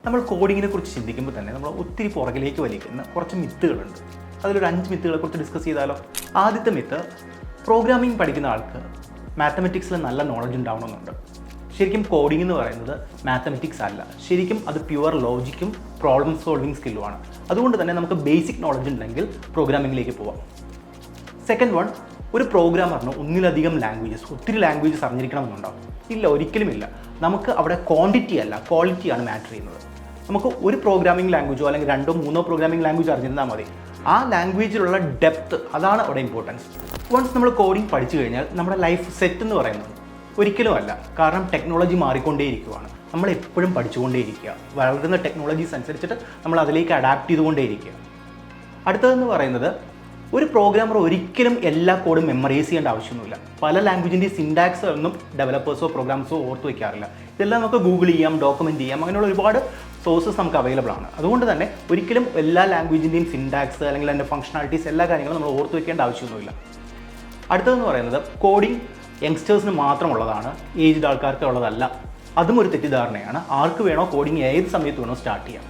നമ്മൾ കോഡിങ്ങിനെ കുറിച്ച് ചിന്തിക്കുമ്പോൾ തന്നെ നമ്മൾ ഒത്തിരി പുറകിലേക്ക് വലിക്കുന്ന കുറച്ച് മിത്തുകളുണ്ട്. അതിലൊരു 5 മിത്തുകളെ കുറിച്ച് ഡിസ്കസ് ചെയ്താലോ? ആദ്യത്തെ മിത്ത്, പ്രോഗ്രാമിംഗ് പഠിക്കുന്ന ആൾക്ക് മാത്തമെറ്റിക്സിൽ നല്ല നോളജ് ഉണ്ടാവണമെന്നുണ്ട്. ശരിക്കും കോഡിംഗ് എന്ന് പറയുന്നത് മാത്തമെറ്റിക്സ് അല്ല, ശരിക്കും അത് പ്യുവർ ലോജിക്കും പ്രോബ്ലം സോൾവിങ് സ്കില്ലുമാണ്. അതുകൊണ്ട് തന്നെ നമുക്ക് ബേസിക് നോളജ് ഉണ്ടെങ്കിൽ പ്രോഗ്രാമിങ്ങിലേക്ക് പോവാം. സെക്കൻഡ് വൺ, ഒരു പ്രോഗ്രാമറിന് ഒന്നിലധികം ഒത്തിരി ലാംഗ്വേജസ് അറിഞ്ഞിരിക്കണമെന്നുണ്ടോ? ഇല്ല, ഒരിക്കലുമില്ല. നമുക്ക് അവിടെ ക്വാണ്ടിറ്റി അല്ല ക്വാളിറ്റിയാണ് മാറ്റർ ചെയ്യുന്നത്. നമുക്ക് ഒരു പ്രോഗ്രാമിംഗ് ലാംഗ്വേജോ അല്ലെങ്കിൽ 2-3 പ്രോഗ്രാമിംഗ് ലാംഗ്വേജ് അറിഞ്ഞിരുന്നാൽ മതി. ആ ലാംഗ്വേജിലുള്ള ഡെപ്ത്ത്, അതാണ് അവിടെ ഇമ്പോർട്ടൻസ്. വൺസ് നമ്മൾ കോഡിംഗ് പഠിച്ചു കഴിഞ്ഞാൽ നമ്മുടെ ലൈഫ് സെറ്റ് എന്ന് പറയുന്നത് ഒരിക്കലും അല്ല. കാരണം ടെക്നോളജി മാറിക്കൊണ്ടേയിരിക്കുകയാണ്. നമ്മൾ എപ്പോഴും പഠിച്ചുകൊണ്ടേയിരിക്കുക. വളരുന്ന ടെക്നോളജീസ് അനുസരിച്ചിട്ട് നമ്മൾ അതിലേക്ക് അഡാപ്റ്റ് ചെയ്തുകൊണ്ടേയിരിക്കുക. അടുത്തതെന്ന് പറയുന്നത്, ഒരു പ്രോഗ്രാമർ ഒരിക്കലും എല്ലാ കോഡും മെമ്മറൈസ് ചെയ്യേണ്ട ആവശ്യമൊന്നുമില്ല. പല ലാംഗ്വേജിൻ്റെ സിൻടാക്സ് ഒന്നും ഡെവലപ്പേഴ്സോ പ്രോഗ്രാംസോ ഓർത്ത് വയ്ക്കാറില്ല. ഇതെല്ലാം നമുക്ക് ഗൂഗിൾ ചെയ്യാം, ഡോക്യുമെൻറ്റ് ചെയ്യാം, അങ്ങനെയുള്ള ഒരുപാട് സോഴ്സസ് നമുക്ക് അവൈലബിൾ ആണ്. അതുകൊണ്ട് തന്നെ ഒരിക്കലും എല്ലാ ലാംഗ്വേജിൻ്റെയും സിൻടാക്സ് അല്ലെങ്കിൽ അതിൻ്റെ ഫങ്ഷണാലിറ്റീസ് എല്ലാ കാര്യങ്ങളും നമ്മൾ ഓർത്ത് വയ്ക്കേണ്ട ആവശ്യമൊന്നുമില്ല. അടുത്തതെന്ന് പറയുന്നത്, കോഡിംഗ് യങ്സ്റ്റേഴ്സിന് മാത്രമുള്ളതാണ്, ഏജ്ഡ് ആൾക്കാർക്ക് ഉള്ളതല്ല. അതും ഒരു തെറ്റിദ്ധാരണയാണ്. ആർക്ക് വേണോ കോഡിംഗ് ഏത് സമയത്ത് വേണോ സ്റ്റാർട്ട് ചെയ്യാം.